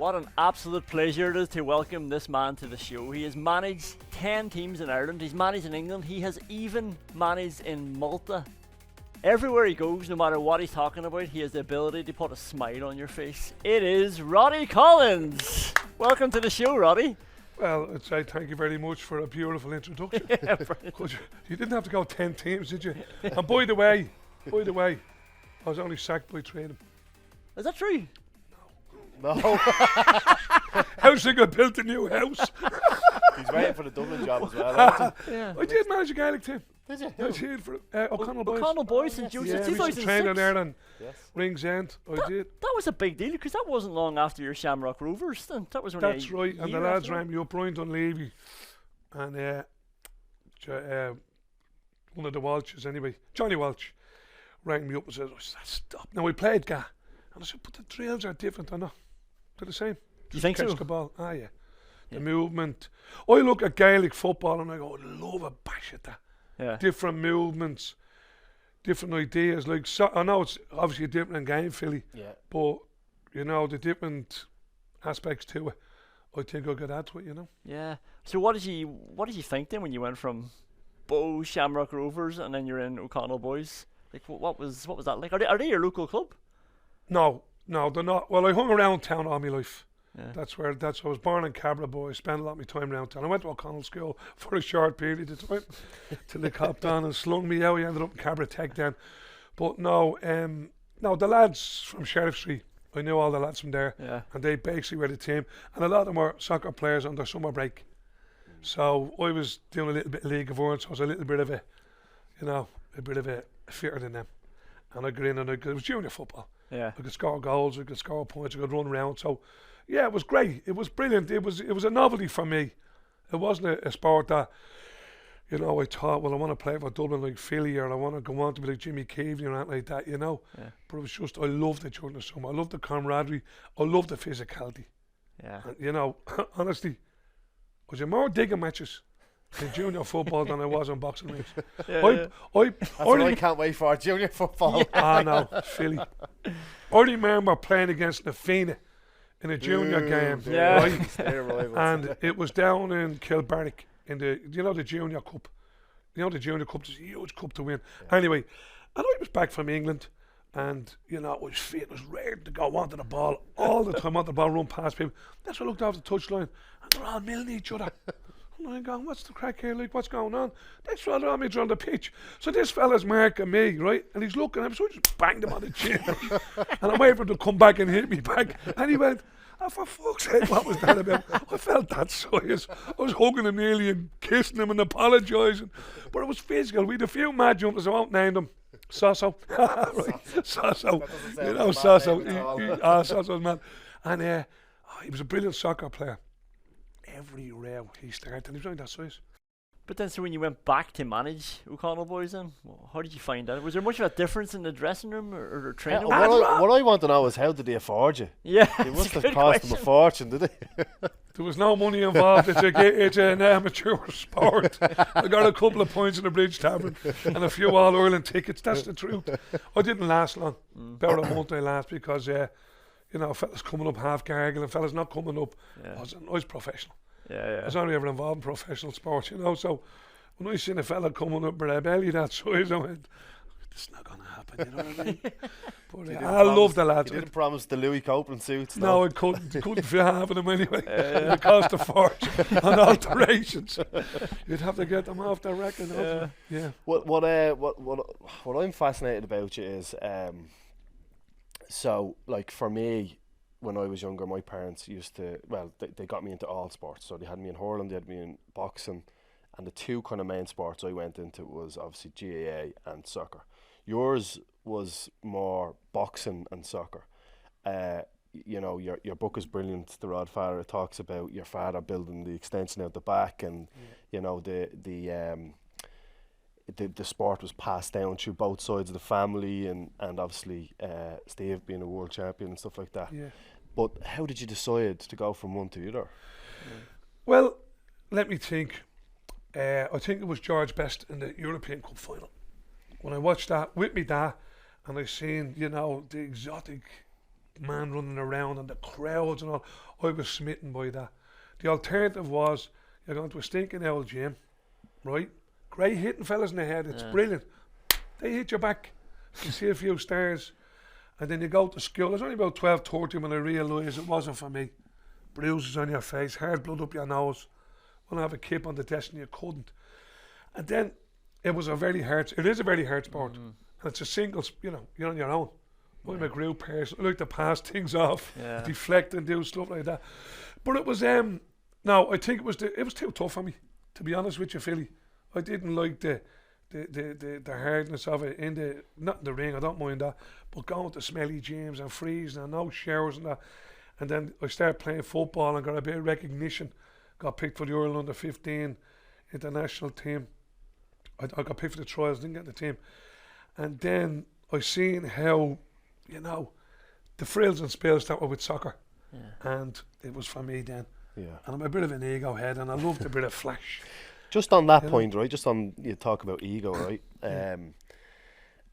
What an absolute pleasure it is to welcome this man to the show. He has managed 10 teams in Ireland, he's managed in England, he has even managed in Malta. Everywhere he goes, no matter what he's talking about, he has the ability to put a smile on your face. It is Roddy Collins. Welcome to the show, Roddy. Well, I'd say thank you very much for a beautiful introduction. You didn't have to go 10 teams, did you? And by the way, I was only sacked by 3 of them. Is that true? No. House I got built a new house. He's waiting for the Dublin job as well. Yeah. I did manage a Gaelic team. Did you? I did for O'Connell Boys. O'Connell Boys in yes. June Yeah, we used to 2006. train on there and Yes. Rings End. I did. That was a big deal because that wasn't long after your Shamrock Rovers. Then. That was only That's right. And the year lads after rang me up, Brian Dunleavy, and one of the Walshes anyway, Johnny Walsh, rang me up and said, "Stop." Now we played GAA, and I said, "But the drills are different, I know. They're the same." You think Catch so? the ball. Ah, yeah. The movement. I look at Gaelic football and I go, I love a bash at that. Yeah. Different movements, different ideas. Like, so, I know it's obviously a different game, Philly, Yeah. but you know the different aspects to it. I think I could add to it. You know. Yeah. So what did you think then when you went from Bohs, Shamrock Rovers, and then you're in O'Connell Boys? Like, what was that like? Are they your local club? No, they're not. Well, I hung around town all my life. Yeah. I was born in Cabra, boy. Spent a lot of my time around town. I went to O'Connell School for a short period of time till they copped on and slung me out. I ended up in Cabra Tech then. But no, the lads from Sheriff Street, I knew all the lads from there, Yeah. and they basically were the team. And a lot of them were soccer players on their summer break. So I was doing a little bit of League of Ireland, so I was a little bit of a fitter than them. And I got in and it was junior football. Yeah. I could score goals, I could score points, I could run around. So, yeah, it was great. It was brilliant. It was a novelty for me. It wasn't a sport that, I thought, well, I want to play for Dublin like Philly, or I want to go on to be like Jimmy Keevney or anything like that, Yeah. But it was just, I loved it during the summer. I loved the camaraderie. I loved the physicality. Yeah. And, honestly, I was in more digging matches in junior football than I was on boxing rings. Yeah. That's what I can't wait for, junior football. No, Philly. I remember playing against Nafina in a junior game, Yeah. right? They're rivals. And it was down in Kilbarrack in the junior cup. The junior cup is a huge cup to win. Yeah. Anyway, and I was back from England, and I was fit, I was ready to go onto the ball all the time, onto the ball, run past people. That's when I looked off the touchline, and they're all milling each other. And I'm going, what's the crack here? Like, what's going on? Next fella on me on the pitch. So this fella's marking me, right? And he's looking at me, so I just banged him on the chin. And I'm waiting for him to come back and hit me back. And he went, for fuck's sake, what was that about? I felt that serious. I was hugging him nearly and kissing him and apologising. But it was physical. We had a few mad jumpers, I won't name them. Sasso. Right. Sasso. Sasso. Sasso's mad. And he was a brilliant soccer player. Every row he started, and he was only that size. But then, so when you went back to manage O'Connell Boys, then how did you find out? Was there much of a difference in the dressing room or training? What I want to know is, how did they afford you? Yeah, It must have cost them a fortune, did they? There was no money involved. It's an amateur sport. I got a couple of points in the Bridge Tavern and a few All-Ireland tickets. That's the truth. I didn't last long. About a month I last because, fellas coming up half gargle and fellas not coming up. Yeah. I was professional. Yeah. I was only ever involved in professional sports, So when I seen a fella coming up with a belly that size, I went, "This is not going to happen." You know what I mean? But I love the lads. You didn't promise the Louis Copeland suits. No, I couldn't fit half of them anyway. It cost a fortune on alterations. You'd have to get them off the record. Yeah. What I'm fascinated about you is, so like for me, when I was younger, my parents used to, they got me into all sports. So they had me in hurling, they had me in boxing, and the two kind of main sports I went into was obviously GAA and soccer. Yours was more boxing and soccer. Your book is brilliant, The Rod Father. It talks about your father building the extension out the back, and the sport was passed down through both sides of the family, and obviously Steve being a world champion and stuff like that. Yeah. But how did you decide to go from one to the other? Well, let me think. I think it was George Best in the European Cup final. When I watched that with me dad, and I seen, the exotic man running around and the crowds and all. I was smitten by that. The alternative was you're going to a stinking old gym, right? Great hitting fellas in the head, it's brilliant. They hit your back, you see a few stars, and then you go to school. I was only about 12, 13 when I realised it wasn't for me. Bruises on your face, hard blood up your nose. Want to have a kip on the desk and you couldn't. And then it is a very hard sport. And it's a singles, you're on your own. I'm a group person. I like to pass things off, deflect and do stuff like that. But it was, no, I think it was too tough for me, to be honest with you, Philly. I didn't like the hardness of it not in the ring, I don't mind that, but going to smelly gyms and freezing and no showers and that. And then I started playing football and got a bit of recognition. Got picked for the Ireland under 15 international team. I got picked for the trials, didn't get the team. And then I seen how, the frills and spills that were with soccer. Yeah. And it was for me then. Yeah. And I'm a bit of an ego head and I loved a bit of flash. Just on that point, right? Just on, you talk about ego, right?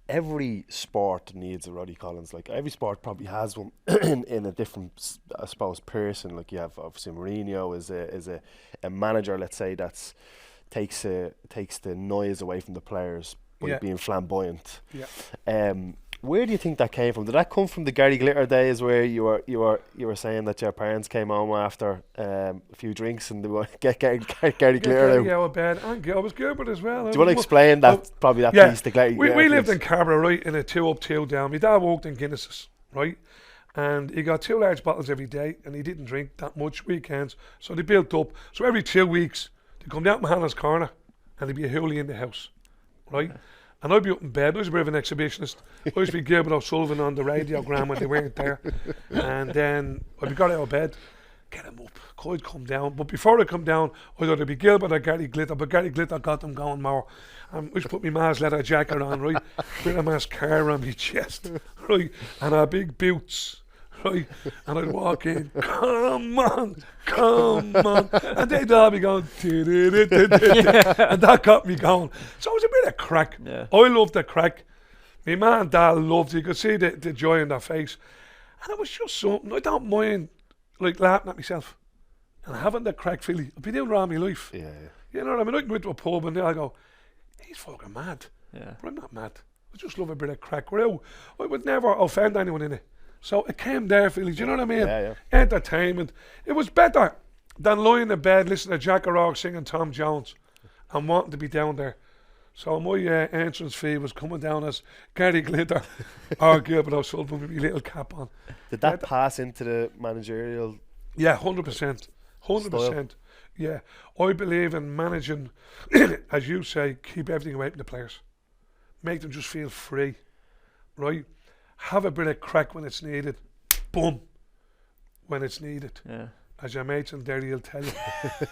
Every sport needs a Roddy Collins. Like every sport probably has one in a different, I suppose, person. Like you have obviously Mourinho is a manager, let's say, that's takes the noise away from the players by being flamboyant. Yeah. Where do you think that came from? Did that come from the Gary Glitter days where you were saying that your parents came home after a few drinks and they would get Gary Glitter out? Yeah, I was Gilbert as well. Do you want to explain that? Probably that piece, the Gary Glitter. We lived in Cabra, right, in a 2 up, 2 down. My dad worked in Guinnesses, right, and he got 2 large bottles every day, and he didn't drink that much weekends, so they built up. So every 2 weeks, they'd come down to Hannah's corner, and there'd be a hoolie in the house, right. And I'd be up in bed. I was a bit of an exhibitionist. I used to be Gilbert O'Sullivan on the radiogram when they weren't there. And then I'd be got out of bed, get him up. I'd come down. But before I come down, I'd either be Gilbert or Gary Glitter. But Gary Glitter got them going more. I used to put my ma's leather jacket on, right? Bit of mascara on my chest, right? And our big boots, right? And I'd walk in, come on. And they'd all be going, and that got me going. So it was a bit of crack. Yeah. I loved the crack. My man and dad loved it. You could see the joy in their face. And it was just something. I don't mind like laughing at myself and having the crack feeling. I've been doing around my life. Yeah. You know what I mean? I can go into a pub and I go, he's fucking mad. Yeah. But I'm not mad. I just love a bit of crack. I would never offend anyone in it. So it came there, Philly. Do you know what I mean? Yeah. Entertainment. It was better than lying in bed listening to Jack O'Rourke singing Tom Jones and wanting to be down there. So my entrance fee was coming down as Gary Glitter or Gilbert O'Sullivan with my little cap on. Did that pass into the managerial? Yeah, 100%. 100%. Yeah. I believe in managing, as you say, keep everything away from the players. Make them just feel free. Right? Have a bit of crack when it's needed. Boom. When it's needed. Yeah. As your mates in Derry will tell you.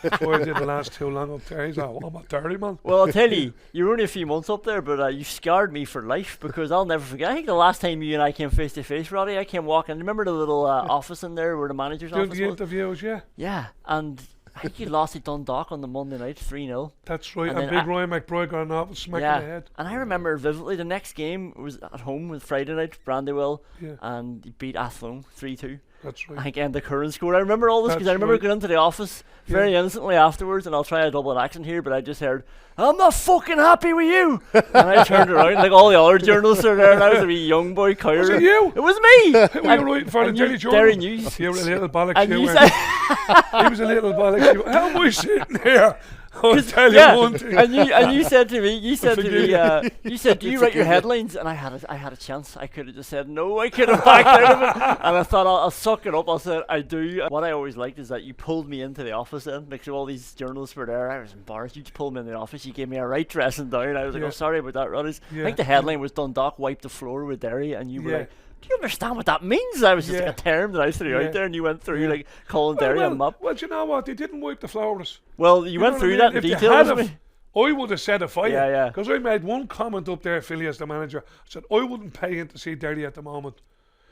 I did the last too long up there. He's like, well, I'm a dirty man. Well, I'll tell you, you were only a few months up there, but you scarred me for life because I'll never forget. I think the last time you and I came face to face, Roddy, I came walking. Remember the little office in there where the manager's office was? Doing the interviews, yeah. Yeah, and I think you lost to Dundalk on the Monday night, 3-0. That's right, and big Ryan McBride got an off and smacked in the head. And I remember vividly, the next game was at home with Friday night, Brandywell, and he beat Athlone 3-2. That's right. I think the current score. I remember all this because I remember going into the office very innocently afterwards, and I'll try a Dublin accent here, but I just heard, I'm not fucking happy with you. And I turned around, like all the other journalists are there, and I was a wee young boy, Kyer. Was it you? It was me. Who were you writing for the Daily Journal? Derry News. You were a little bollocks. He was a little bollocks. How am I sitting here? I'll tell you one thing. And you said to me, you said, do you write your headlines? And I had a chance. I could have just said no. I could have backed out of it. And I thought I'll suck it up. I said I do. What I always liked is that you pulled me into the office then, because all these journalists were there. I was embarrassed. You just pulled me in the office. You gave me a right dressing down. I was like, oh, sorry about that, Roddy. I think the headline was Dundalk wiped the floor with Derry, and you were like, do you understand what that means? I was just like a term that I threw out there, and you went through like calling Derry a mop. Well, do you know what? They didn't wipe the floor with us. Well, you went through that in detail with me. I would have said if I because I made one comment up there, Philly, as the manager. I said I wouldn't pay in to see Derry at the moment.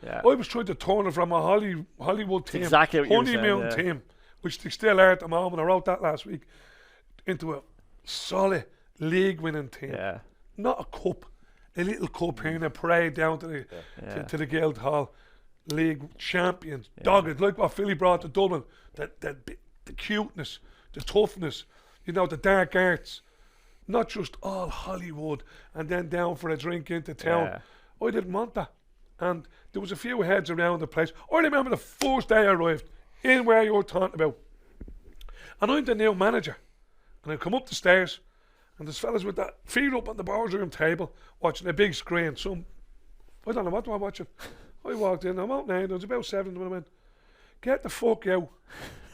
Yeah. I was trying to turn it from a Hollywood team, exactly what honeymoon team, which they still are at the moment. I wrote that last week, into a solid league-winning team. Yeah. Not a cup, a little cup here and a parade down to the Guildhall. League champions, dogged, like what Philly brought to Dublin, the cuteness, the toughness, you know, the dark arts, not just all Hollywood and then down for a drink into town. Yeah. I didn't want that. And there was a few heads around the place. I remember the first day I arrived in where you were talking about. And I'm the new manager. And I come up the stairs and there's fellas with that feet up on the boardroom table watching a big screen. I don't know what they were watching. I walked in, I'm out now, there was about 7 when I went, get the fuck out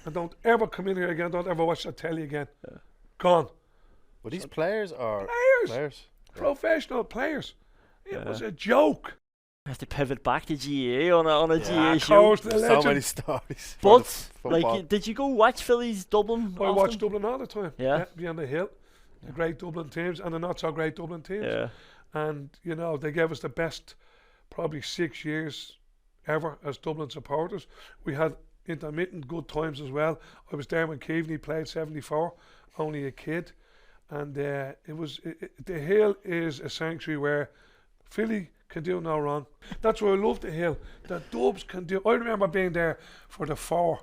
and don't ever come in here again, don't ever watch that telly again. Gone. Were these players or Players. Professional players. It was a joke. I have to pivot back to GAA on a GAA Of show. course, the so legend. many stories. But Football. did you go watch Philly's Dublin? I watch Dublin all the time. Yeah. Beyond the hill. The great Dublin teams and the not so great Dublin teams. Yeah. And, you know, they gave us the best probably 6 years ever as Dublin supporters. We had intermittent good times as well. I was there when Keaveney played 74, only a kid. And the hill is a sanctuary where Philly can do no wrong. That's why I love the hill. The Dubs can do. I remember being there for the 4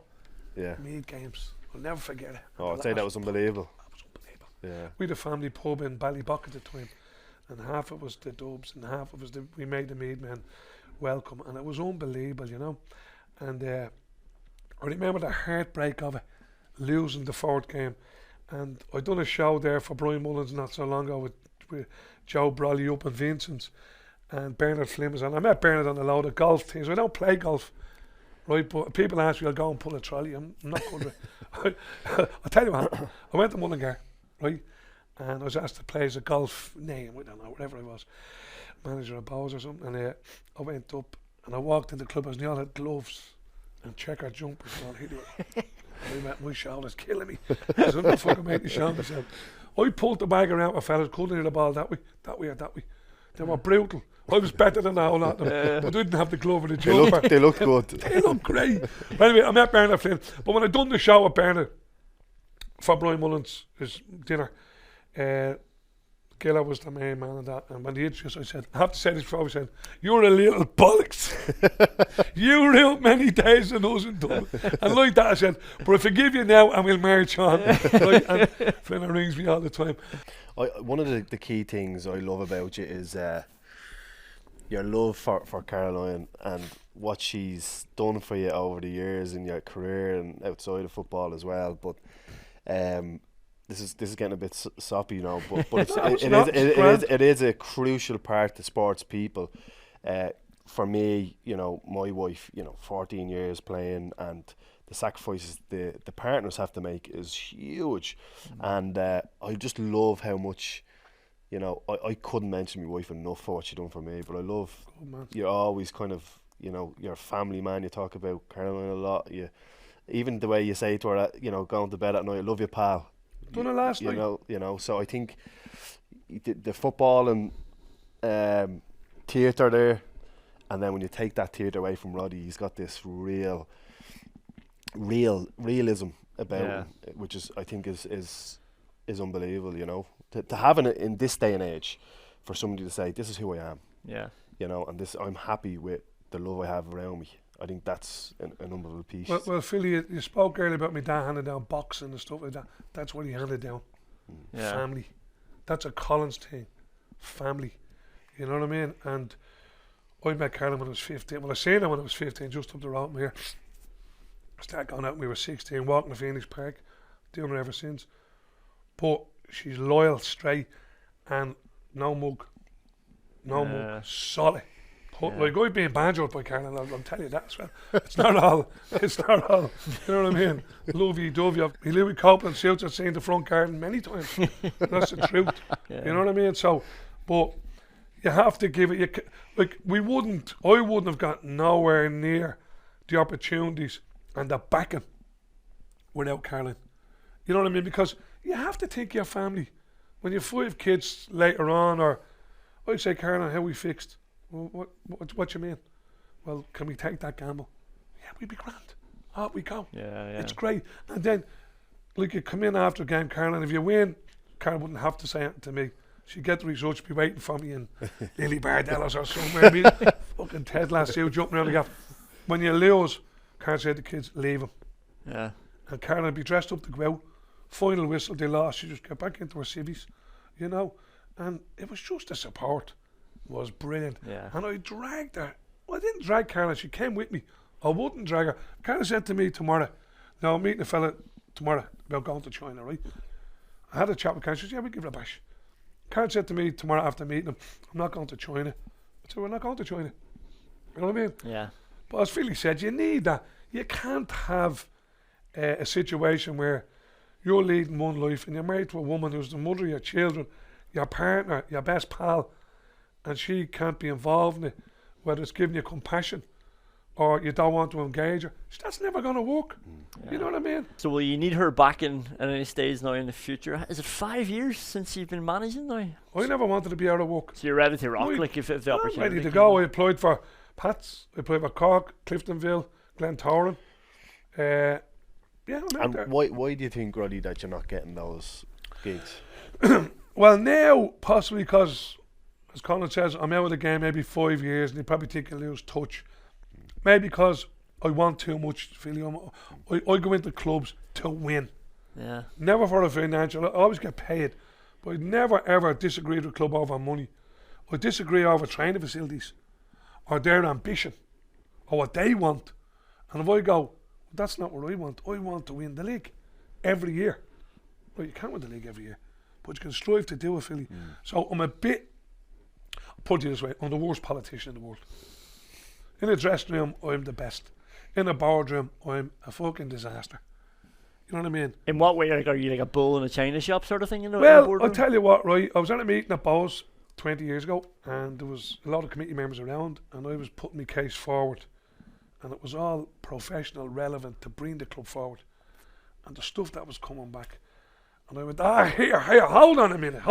Meath games. I'll never forget it. Oh, I'd say that was unbelievable. That was unbelievable. Yeah. We had a family pub in Ballybuck at the time, and half it was the Dubs and half it was we made the Meath men welcome, and it was unbelievable, you know. And I remember the heartbreak of it, losing the 4th game. And I done a show there for Brian Mullins not so long ago with Joe Brolly up in Vincent's and Bernard Flynn was on. I met Bernard on a load of golf things. I don't play golf, right? But people ask me, I'll go and pull a trolley. I'm not good with I'll tell you what happened. I went to Mullingar, right? And I was asked to play as a golf name, I don't know, whatever I was, manager of Bohs or something. And I went up and I walked in the clubhouse and they all had gloves and checkered jumpers and all. I met my shoulders killing me. I said, "No fucking make me shout myself." I pulled the bag around my fellas, couldn't hit the ball that way or that way. They were brutal. I was better than a whole lot of them. But I didn't have the glove or the jumper. They looked good. They look great. But anyway, I met Bernard Flynn. But when I done the show with Bernard for Brian Mullins' his dinner, Gilla was the main man of that. And when he introduced, I said, I have to say this before, I said, "You're a little bollocks. You ruined many days in us in Dublin." And like that I said, "But I forgive you now and we'll march on." Right? And Flynn rings me all the time. One of the key things I love about you is your love for Caroline and what she's done for you over the years in your career and outside of football as well. But this is getting a bit soppy, you know. But it is a crucial part to sports people. For me, you know, my wife, you know, 14 years playing, and the sacrifices the partners have to make is huge. And I just love how much, you know, I couldn't mention my wife enough for what she done for me, but I love you're always kind of, you know, you're a family man. You talk about Caroline a lot. Even the way you say to her, you know, going to bed at night, "I love you, pal." Done it last night. You know. So I think the football and theatre there, and then when you take that theatre away from Roddy, he's got this realism about him, which is, I think, is unbelievable. You know, to have it in this day and age, for somebody to say, "This is who I am." Yeah. You know, and I'm happy with the love I have around me. I think that's an unbelievable piece. Well, Philly, you spoke earlier about my dad handing down boxing and stuff like that. That's what he handed down. Yeah. Family. That's a Collins thing. Family. You know what I mean? And I met Caroline when I was 15. Well, I seen her when I was 15, just up the road from here. I started going out when we were 16, walking to Phoenix Park. Doing it ever since. But she's loyal, straight, and no mug. No mug. Solid. Like, I've been banjoed by Caroline, I'll tell you that as well. It's not all, you know what I mean? Lovey-dovey. Louis Copeland suits I've seen the front garden many times. That's the truth. You know what I mean? So, but you have to give it, I wouldn't have got nowhere near the opportunities and the backing without Caroline. You know what I mean? Because you have to think of your family. When you have 5 kids later on, or I'd say, "Caroline, how we fixed?" Well, what you mean? Well, can we take that gamble? Yeah, we'd be grand. Out we go. Yeah. It's great. And then, like, you come in after a game, Caroline, if you win, Caroline wouldn't have to say anything to me. She'd get the results, she'd be waiting for me in Lily Bardello's or somewhere. Fucking Ted Lasso jumping around the gap. when you lose, can't say to the kids, leave them. Yeah. And Karen would be dressed up to go out. Final whistle, they lost. She just get back into her civvies, you know. And it was just the support was brilliant. Yeah. And I dragged her. Well, I didn't drag Karen. She came with me. I wouldn't drag her. Karen said to me tomorrow, now I'm meeting a fella tomorrow about going to China, right? I had a chat with Karen. She said, yeah, we'll give it a bash. Karen said to me tomorrow after meeting him, I'm not going to China. I said, we're not going to China. You know what I mean? Yeah. But as Philly said, you need that. You can't have a situation where you're leading one life and you're married to a woman who's the mother of your children, your partner, your best pal, and she can't be involved in it, whether it's giving you compassion or you don't want to engage her. That's never going to work. Yeah. You know what I mean? So will you need her back in at any stage now in the future? Is it 5 years since you've been managing now? I never wanted to be out of work. So you're ready to rock, I- like if the I'm opportunity ready to came go. up? I applied for Pats, I applied for Cork, Cliftonville, Glentoran. Yeah, I'm out And there. why do you think, Roddy, that you're not getting those gigs? Well, now, possibly because, as Colin says, I'm out of the game maybe 5 years and they probably think I lose touch. Maybe because I want too much, Philly. I go into clubs to win. Yeah. Never for a financial. I always get paid. But I never ever disagreed with a club over money. I disagree over training facilities or their ambition or what they want. And if I go, that's not what I want to win the league every year. Well, you can't win the league every year, but you can strive to do it, Philly. So I'm a bit, put it this way, I'm the worst politician in the world. In a dressing room, I'm the best. In a boardroom, I'm a fucking disaster. You know what I mean? In what way? Like, are you like a bull in a china shop sort of thing? In the Well, I'll boardroom? tell you what, right? I was at a meeting at Bohs 20 years ago, and there was a lot of committee members around, and I was putting my case forward. And it was all professional, relevant to bring the club forward. And the stuff that was coming back. And I went, here, hold on a minute.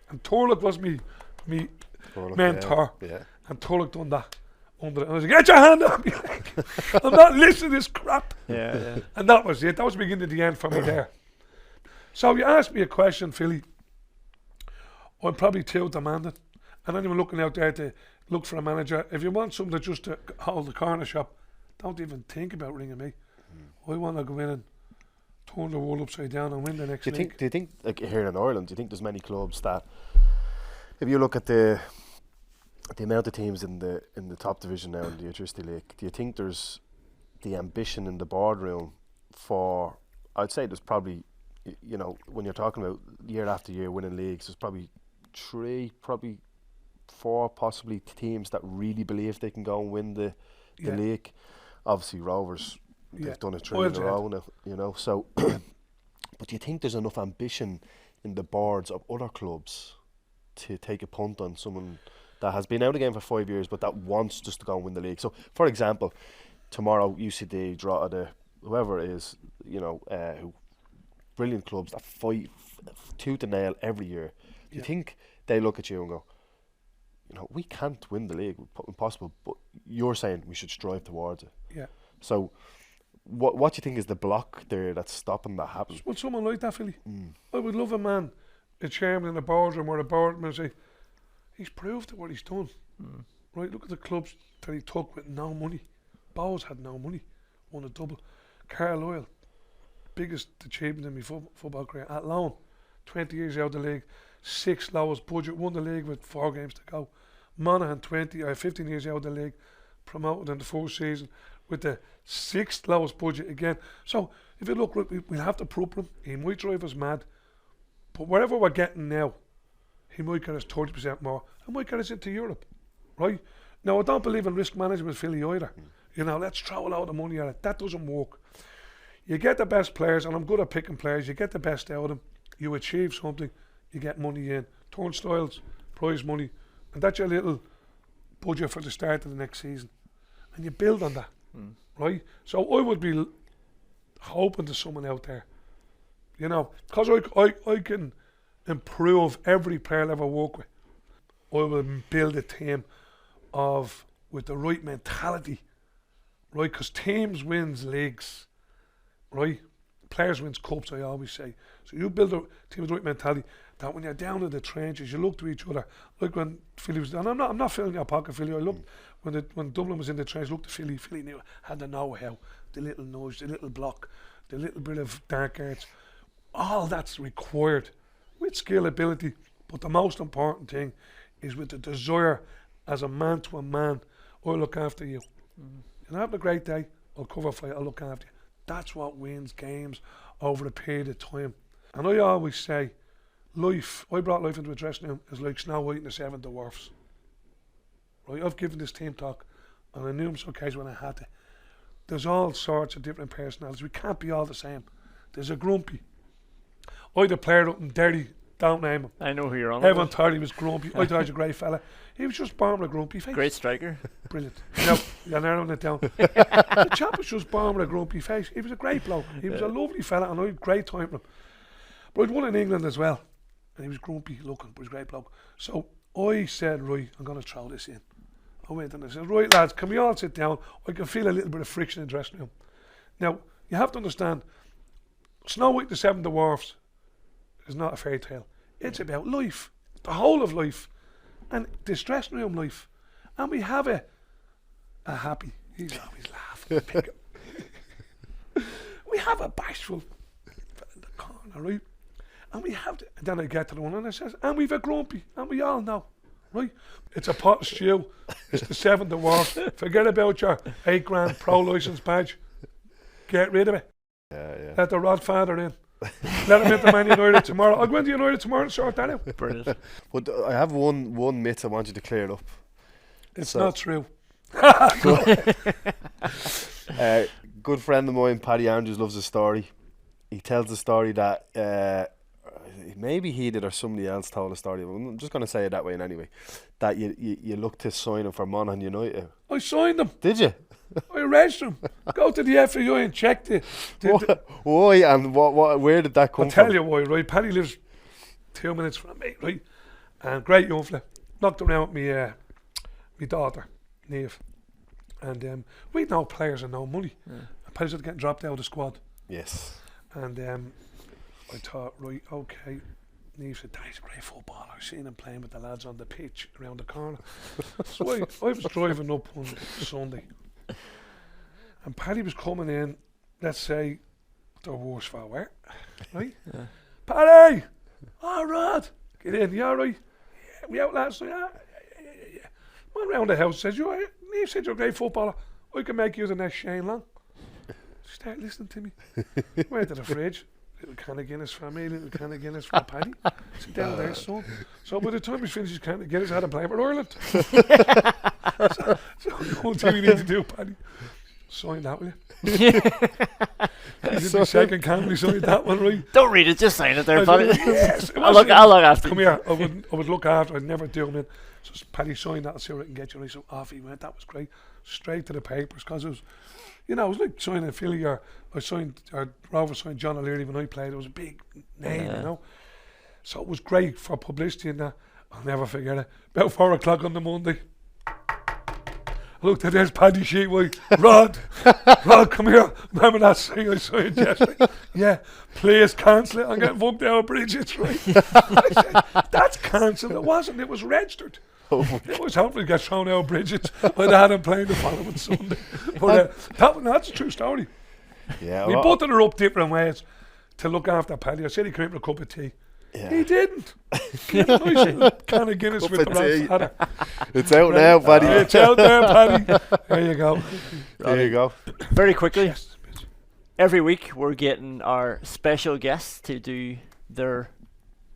And Turlock was me mentor. Yeah. And Turlock done that under it. And I was like, get your hand up. I'm not listening to this crap. Yeah. And that was it. That was the beginning of the end for me there. So you asked me a question, Philly. I'm probably too demanding. And anyone looking out there to look for a manager, if you want somebody just to hold the corner shop, don't even think about ringing me. I want to go in and turn the world upside down and win the next league. Do you think, like here in Ireland, do you think there's many clubs that, if you look at the amount of teams in the top division now in the Electricity League, do you think there's the ambition in the boardroom for? I'd say there's probably, you know, when you're talking about year after year winning leagues, there's probably 3, probably 4 possibly teams that really believe they can go and win the league. Obviously Rovers, they've done it 3 in a row now, you know, so but do you think there's enough ambition in the boards of other clubs to take a punt on someone that has been out of the game for 5 years but that wants just to go and win the league? So for example, tomorrow UCD, Drogheda, whoever it is, you know, who brilliant clubs that fight tooth and nail every year. Do you think they look at you and go, you know, we can't win the league, impossible, but you're saying we should strive towards it? Yeah. So what do you think is the block there that's stopping that happening? Would someone like that, Philly? I would love a man, a chairman in a boardroom or a boardman and say, he's proved it what he's done. Right, look at the clubs that he took with no money. Bohs had no money, won a double. Carlisle, biggest achievement in my football career, at loan, 20 years out of the league, 6th lowest budget, won the league with 4 games to go. Monaghan, 15 years out of the league, promoted in the 4th season with the 6th lowest budget again. So if you look, we'll have to prove him. He might drive us mad, but whatever we're getting now, he might get us 30% more. He might get us into Europe, right? Now I don't believe in risk management, Philly, either. You know, let's throw a lot of money at it. That doesn't work. You get the best players, and I'm good at picking players. You get the best out of them. You achieve something. You get money in. Turnstiles, prize money, and that's your little budget for the start of the next season. And you build on that, right? So I would be hoping to someone out there, you know, because I can improve every player I'll ever work with. I will build a team with the right mentality, right? Because teams wins leagues, right? Players wins cups, I always say. So you build a team with the right mentality. that when you're down in the trenches, you look to each other. Like when Philly was, and I'm not filling your pocket, Philly. I looked when Dublin was in the trench. Looked to Philly. Philly knew had the know-how, the little nudge, the little block, the little bit of dark arts. All that's required with skill, ability. But the most important thing is with the desire as a man to a man. I'll look after you. You're having a great day. I'll cover for you. I'll look after you. That's what wins games over a period of time. And I always say, life, I brought life into a dressing room, is like Snow White and the Seven Dwarfs. Right, I've given this team talk on a numerous occasions when I had to. There's all sorts of different personalities. We can't be all the same. There's a grumpy. I had a player up in Derry, don't name him. I know who you're on. Everyone thought he was grumpy. I thought he was a great fella. He was just born with a grumpy face. Great striker. Brilliant. No, you're narrowing it down. The chap was just born with a grumpy face. He was a great bloke. He was a lovely fella, and I had a great time with him. But I'd won in England as well, and he was grumpy looking, but he was a great bloke. So I said, right, I'm going to throw this in. I went and I said, right lads, can we all sit down? I can feel a little bit of friction in the dressing room. Now, you have to understand, Snow White, the Seven Dwarfs is not a fairy tale. It's about life, the whole of life, and this dressing room life. And we have a happy, he's always laughing. We have a bashful in the corner, right? And we have and then I get to the one and I says, and we've a grumpy, and we all know, right? It's a pot of stew. It's the Seven Dwarfs. Forget about your £8,000 pro license badge. Get rid of it. Yeah. Let the Rodfather in. Let him into Man United tomorrow. I'll go into United tomorrow and sort that out. Brilliant. But I have one myth I want you to clear up. It's not true. Good friend of mine, Paddy Andrews, loves a story. He tells the story that maybe he did or somebody else told a story. I'm just going to say it that way anyway. That you looked to sign him for Monaghan United. I signed him. Did you? I arranged him. Go to the FAI and check why and where did that come I'll from? tell you why, right? Paddy lives 2 minutes from me, right? And great young fella. Knocked around with me daughter, Niamh. And we'd no players and no money. Yeah. And Paddy's getting dropped out of the squad. Yes. And I thought, right, okay. Niamh said, Daddy's a great footballer. I've seen him playing with the lads on the pitch around the corner. So I was driving up on Sunday. And Paddy was coming in, let's say, the worst for wear, right? Yeah. Paddy! Oh, Rod! Get in, you alright? Yeah, we out last night? Yeah. Man round the house says, Niamh said you're a great footballer. I can make you the next Shane Long. Start listening to me. Went to the fridge. Little can of Guinness for me, little can of Guinness for Paddy. Sit down there, son. So by the time he finished his can of Guinness, I had to play for Ireland. so the only thing we need to do, Paddy, sign that, will you? He's in the second can, we signed that one, right? Don't read it, just sign it there, Paddy. Yes, I'll look after come you. here, I would look after, I'd never do him in. So Paddy signed that and see what I can get you, right? So off he went, that was great. Straight to the papers, because it was, it was like signing Philly or Rovers signed John O'Leary when I played. It was a big name, So it was great for publicity and that. I'll never forget it. About 4 o'clock on the Monday. I looked at there's Paddy Sheetwhite. Rod, come here. Remember that thing I signed yesterday? Yeah, please cancel it. I'm getting bumped out of Bridget's, right? I said, that's cancelled. It wasn't. It was registered. It was hopefully get thrown out of Bridget's. I'd had him playing the following Sunday. But that's a true story. Yeah, We butted her up different ways to look after Paddy. I said he came for a cup of tea. Yeah. He didn't. He had a nice little can of Guinness Cup with the of tea. Rodfather. It's out now, Paddy. It's out there, Paddy. There you go. There you go. Very quickly, Yes, bitch. every week we're getting our special guests to do their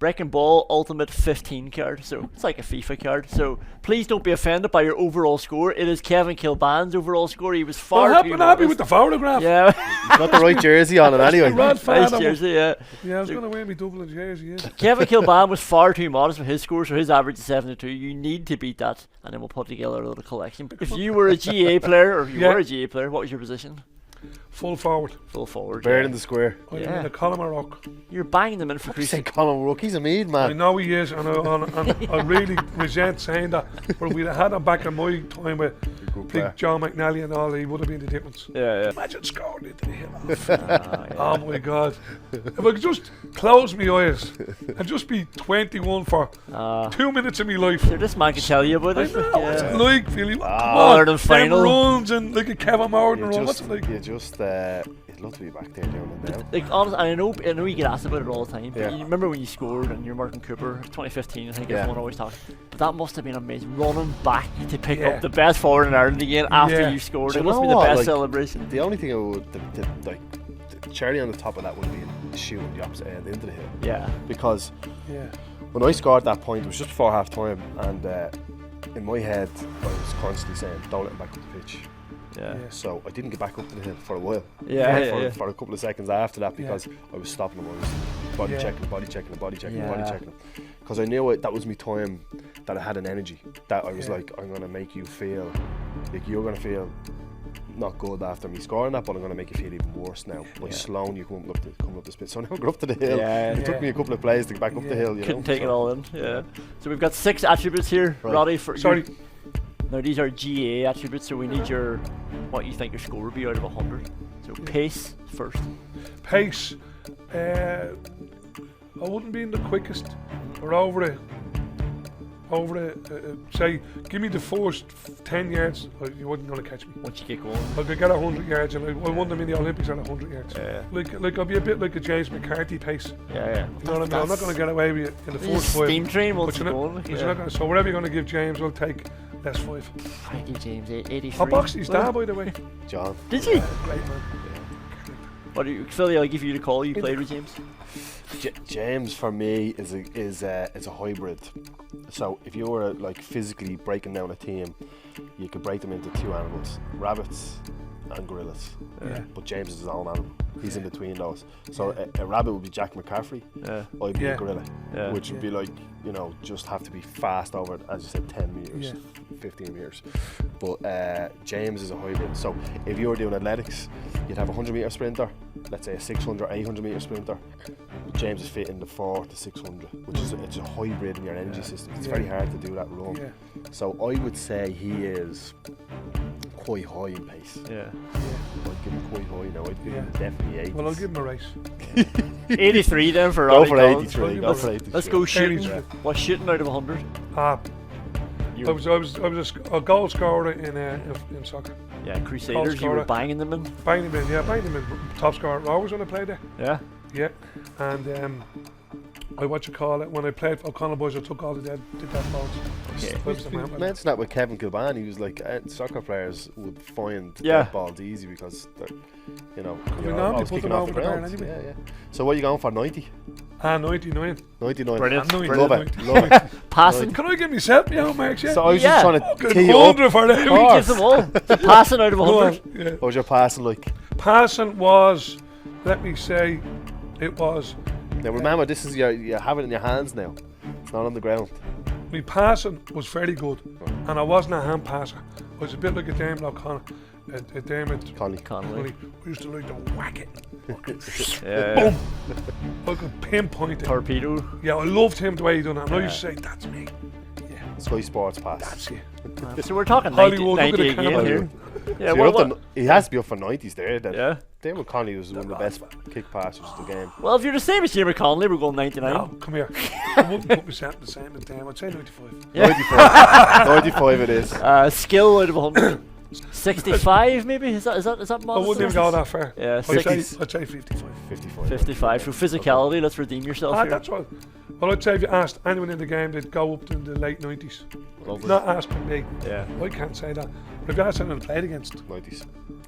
Breaking Ball Ultimate 15 card. So it's like a FIFA card. So please don't be offended by your overall score. It is Kevin Kilban's overall score. He was far I'm too happy modest. with the photograph. Yeah. Got the right jersey on it anyway. Nice jersey, yeah. Yeah, I was going to wear my Dublin jersey, yeah. Kevin Kilban was far too modest with his score, so his average is 72. You need to beat that, and then we'll put together a little collection. If you were a GAA player, or if you were a GAA player, what was your position? Full forward. Full forward. Bird in the square. I'm Yeah. in a column of rock. You're banging them in for You crease. say Colin Rook, he's a mead I man. know he is, and I really resent saying that, but we'd have had him back in my time with Good player. Big John McNally and all, he would have been the difference. Yeah. Imagine scoring into the hill. Yeah. Oh my God. If I could just close my eyes and just be 21 for 2 minutes of my life. Sure, this man can tell you about I it. know, what's it like, Philly? Come Ireland on, final. them runs and like a Kevin Morgan run. What's it like? You'd love to be back there doing it now. Like honestly, I know you get asked about it all the time. Yeah. You remember when you scored and you're Martin Cooper, 2015, I think Yeah. everyone always talks. But that must have been amazing, running back to pick Yeah. up the best forward in Ireland again after Yeah. you scored. Do It you must know be the what, best like, celebration. The only thing I would, the cherry on the top of that would be shooting the opposite end into the hill. Yeah. Because Yeah. when I scored that point, it was just before half time, and in my head, I was constantly saying, don't let him back up the pitch. Yeah. So I didn't get back up to the hill for a while. Yeah. For a couple of seconds after that, because I was stopping him. I was body Yeah. checking, body checking, body checking, body Yeah. checking. Because I knew that was my time, that I had an energy, that I was Yeah. like, I'm going to make you feel like you're going to feel not good after me scoring that, but I'm going to make you feel even worse now by slowing you coming up the spit. So now I got up to the hill. Yeah. It took me a couple of plays to get back up the hill. You Couldn't know? take it So- all in. Yeah. So we've got 6 attributes here, Right. Roddy. For Sorry. Now these are GAA attributes, so we need what you think your score would be out of 100. So pace first. Pace. I wouldn't be in the quickest. Or over the say, give me the first 10 yards, you wasn't going to catch me. Once you get going. I could get 100 yards, and I won them in the Olympics at 100 yards. Yeah. Like I'll be a bit like a James McCarthy pace. Yeah. You know what I mean? I'm not going to get away with it in the It's first 5. steam train once But you're you're going. not, you're not gonna, so whatever you're going to give James, I'll take less 5. Thank you, James. 83. I boxed his dad, by the way. John. Did you? Great man. What do you, Philly? I'll give you the call. You played with James. James for me is a hybrid. So if you were like physically breaking down a team, you could break them into 2 animals: rabbits and gorillas. Yeah. But James is his own animal. He's in between those. So a rabbit would be Jack McCaffrey. Yeah. I'd be Yeah. a gorilla, Yeah. which would be like, just have to be fast over, as you said, 10 meters, Yeah. 15 meters. But James is a hybrid. So if you were doing athletics, you'd have a 100-meter sprinter, let's say a 600, 800-meter sprinter. James is fit in the 4 to 600, which is it's a hybrid in your energy system. It's very hard to do that run. Yeah. So I would say he is quite high in pace. Yeah. I'd give him quite high now. I'd give him definitely 80. Well, I'll give him a race. 83 then for Go Roddy for Collins. 83. Go for 83. Let's go shooting. 83. What's shooting out of 100? I was a goal scorer in soccer. Yeah, Crusaders. You were scorer. banging them in. Banged him in. Top scorer at Rovers when I played there. Yeah. Yeah, and when I played for O'Connell Boys, I took all the dead balls. Okay. I was the man We with it. mentioned that with Kevin Kilbane. He was like, soccer players would find Yeah. dead balls easy because they're, we you're normally always put kicking them off the over the bar ground. anyway. Yeah. So what are you going for? 90? 99. 99. Brilliant. I'm Love Brilliant. it. Love it. Passing. Can I give myself my own marks? Yeah. So I was Yeah. just trying to Fucking tee you up. 100 for that. We give them all. So passing out of Go on. 100. Yeah. What was your passing like? Passing was, let me say, it was. Now remember, this is you have it in your hands now. It's not on the ground. My passing was very good, and I wasn't a hand passer. I was a bit like a Dermot O'Connor, a Dermot Conley. Connolly. We used to like to whack it. Yeah. Boom! I could pinpoint it. Torpedo. Yeah, I loved him the way he done it. And I used to say, that's me. Sky Sports pass. That's you. So we're talking 90, Hollywood, look at 90 the again camera. here. Yeah, So you're up to, he has to be up for 90s there. Then. yeah. Damon Conley was one of the best kick passers of the game. Well, if you're the same as Jimmy Connolly, we're going 99. No, come here. I wouldn't put myself the same as them. I'd say 95. Yeah. 95. 95 it is. Skill out of 100. 65 maybe? Is that I modest? wouldn't even go that far. Yeah, I'd say 60, 55. 55. 55. So physicality, let's redeem yourself here. That's right. Well, I'd say if you asked anyone in the game, they'd go up to the late 90s. Lovely. Not asking me. Yeah. I can't say that. But if you asked anyone I played against, 90s.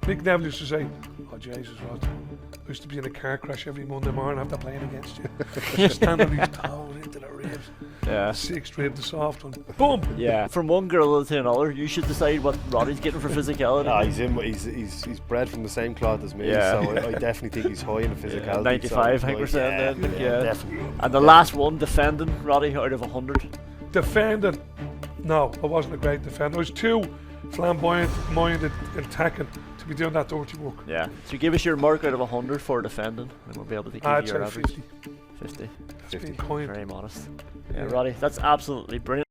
Nick Neville used to say, oh, Jesus, Rod. I used to be in a car crash every Monday morning after playing against you. Just stand on his toes into the ribs. Yeah. Sixth rib, the soft one. Boom! Yeah. From one gorilla to another, you should decide what Roddy's getting for physicality. Ah, he's bred from the same cloth as me, Yeah. so I definitely think he's high in the physicality. 95, so, 100%. yeah, Then, yeah. definitely. And the last one, defending, Roddy, out of 100. Defending. No, I wasn't a great defender. I was too flamboyant, minded, attacking to be doing that dirty work. Yeah. So give us your mark out of 100 for defending, and we'll be able to give I'd you your say average. 50. 50. It's been kind. Very modest. Yeah. Yeah, Roddy, that's absolutely brilliant.